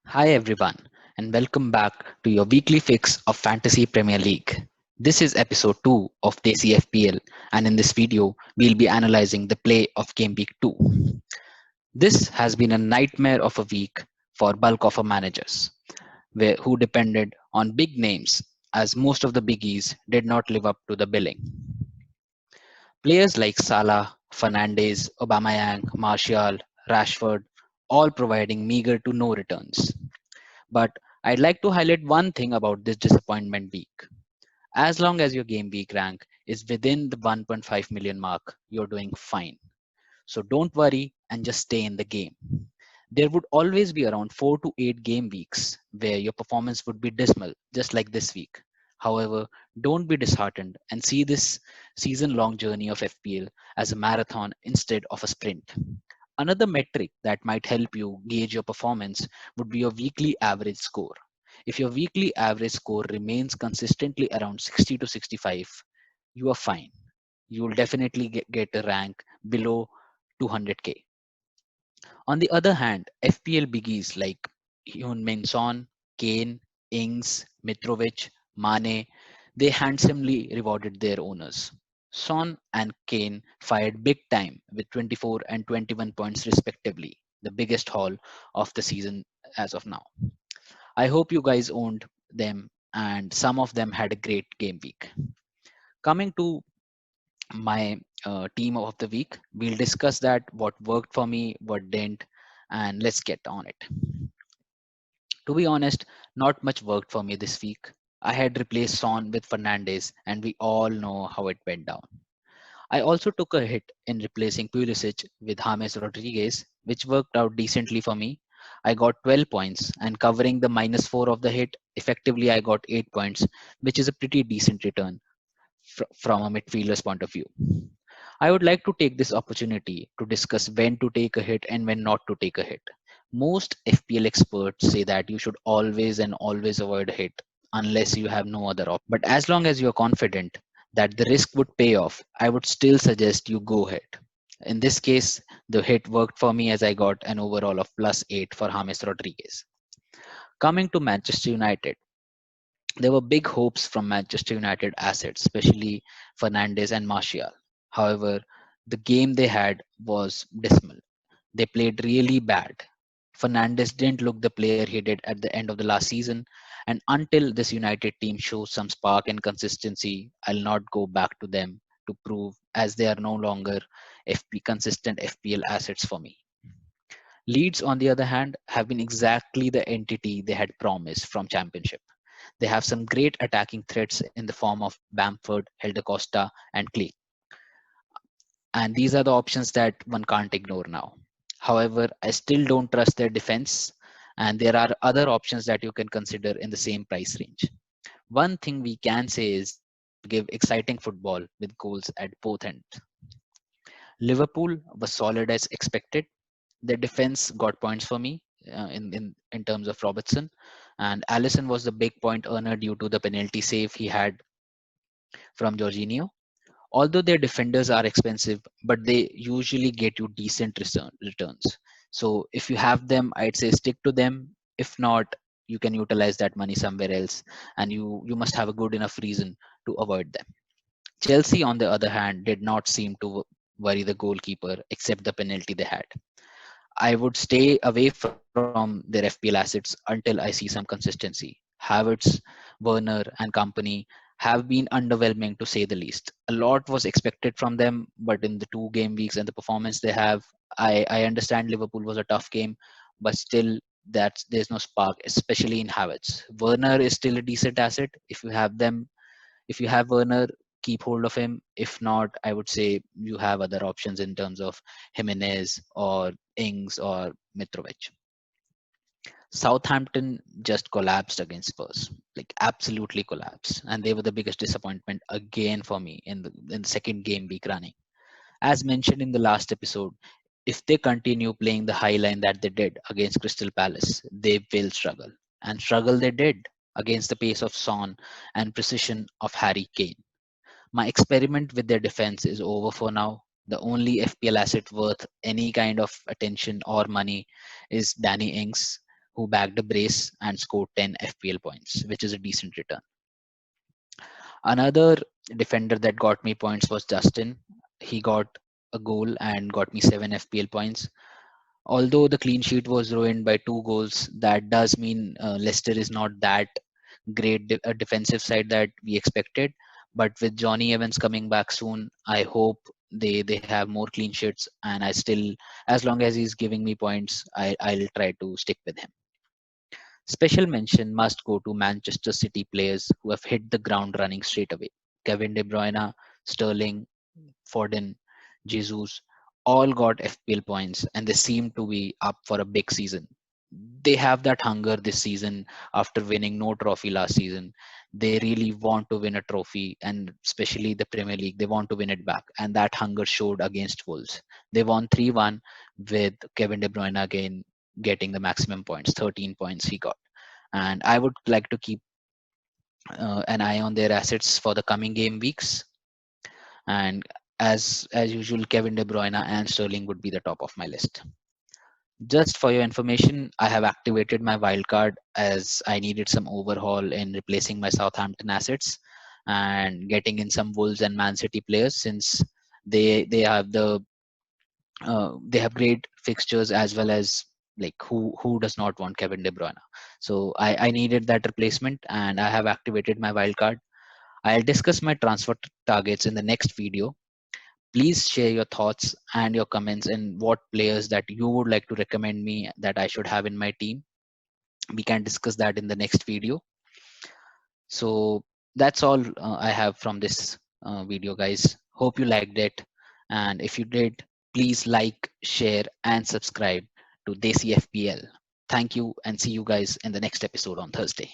Hi everyone, and welcome back to your weekly fix of Fantasy Premier League. This is episode 2 of Desi FPL, and in this video, we'll be analyzing the play of Game Week 2. This has been a nightmare of a week for bulk of our managers, who depended on big names as most of the biggies did not live up to the billing. Players like Salah, Fernandes, Aubameyang, Martial, Rashford, all providing meager to no returns. But I'd like to highlight one thing about this disappointment week. As long as your game week rank is within the 1.5 million mark, you're doing fine. So don't worry and just stay in the game. There would always be around 4 to 8 game weeks where your performance would be dismal, just like this week. However, don't be disheartened and see this season long journey of FPL as a marathon instead of a sprint. Another metric that might help you gauge your performance would be your weekly average score. If your weekly average score remains consistently around 60 to 65, you are fine. You will definitely get a rank below 200k. On the other hand, FPL biggies like Heung-min Son, Kane, Ings, Mitrovic, Mane, they handsomely rewarded their owners. Son and Kane fired big time with 24 and 21 points respectively, the biggest haul of the season as of now. I hope you guys owned them and some of them had a great game week. Coming to my team of the week, we'll discuss that what worked for me, what didn't, and let's get on it. To be honest, not much worked for me this week. I had replaced Son with Fernandes, and we all know how it went down. I also took a hit in replacing Pulisic with James Rodriguez, which worked out decently for me. I got 12 points, and covering the -4 of the hit, effectively I got 8 points, which is a pretty decent return from a midfielder's point of view. I would like to take this opportunity to discuss when to take a hit and when not to take a hit. Most FPL experts say that you should always avoid a hit unless you have no other option. But as long as you're confident that the risk would pay off, I would still suggest you go ahead. In this case, the hit worked for me as I got an overall of +8 for James Rodriguez. Coming to Manchester United, there were big hopes from Manchester United assets, especially Fernandes and Martial. However, the game they had was dismal. They played really bad. Fernandes didn't look the player he did at the end of the last season, and until this United team shows some spark and consistency, I'll not go back to them to prove as they are no longer consistent FPL assets for me. Leeds, on the other hand, have been exactly the entity they had promised from Championship. They have some great attacking threats in the form of Bamford, Helder Costa, and Clay. And these are the options that one can't ignore now. However, I still don't trust their defense, and there are other options that you can consider in the same price range. One thing we can say is FPL give exciting football with goals at both ends. Liverpool was solid as expected. Their defense got points for me in terms of Robertson, and Allison was the big point earner due to the penalty save he had from Jorginho. Although their defenders are expensive, but they usually get you decent returns. So if you have them, I'd say stick to them. If not, you can utilize that money somewhere else, and you must have a good enough reason to avoid them. Chelsea, on the other hand, did not seem to worry the goalkeeper except the penalty they had. I would stay away from their FPL assets until I see some consistency. Havertz, Werner, and company have been underwhelming to say the least. A lot was expected from them, but in the 2 game weeks and the performance they have, I understand Liverpool was a tough game, but still there's no spark, especially in Havertz. Werner is still a decent asset. If you have Werner, keep hold of him. If not, I would say you have other options in terms of Jimenez or Ings or Mitrovic. Southampton just collapsed against Spurs, like absolutely collapsed, and they were the biggest disappointment again for me in the second game week running. As mentioned in the last episode, if they continue playing the high line that they did against Crystal Palace, they will struggle, and struggle they did against the pace of Son and precision of Harry Kane. My experiment with their defense is over for now. The only FPL asset worth any kind of attention or money is Danny Ings. who bagged a brace and scored 10 FPL points, which is a decent return. Another defender that got me points was Justin. He got a goal and got me 7 FPL points. Although the clean sheet was ruined by 2 goals, that does mean Leicester is not that great a defensive side that we expected. But with Johnny Evans coming back soon, I hope they have more clean sheets. And I still, as long as he's giving me points, I'll try to stick with him. Special mention must go to Manchester City players who have hit the ground running straight away. Kevin De Bruyne, Sterling, Foden, Jesus, all got FPL points and they seem to be up for a big season. They have that hunger this season after winning no trophy last season. They really want to win a trophy, and especially the Premier League, they want to win it back. And that hunger showed against Wolves. They won 3-1 with Kevin De Bruyne again getting the maximum points, 13 points he got. And I would like to keep an eye on their assets for the coming game weeks. And as usual, Kevin De Bruyne and Sterling would be the top of my list. Just for your information, I have activated my wildcard as I needed some overhaul in replacing my Southampton assets and getting in some Wolves and Man City players, since they have they have great fixtures, as well as like who does not want Kevin De Bruyne. So I needed that replacement and I have activated my wildcard. I'll discuss my transfer targets in the next video. Please share your thoughts and your comments and what players that you would like to recommend me that I should have in my team. We can discuss that in the next video. So that's all I have from this video, guys. Hope you liked it. And if you did, please like, share, and subscribe to Desi FPL. Thank you, and see you guys in the next episode on Thursday.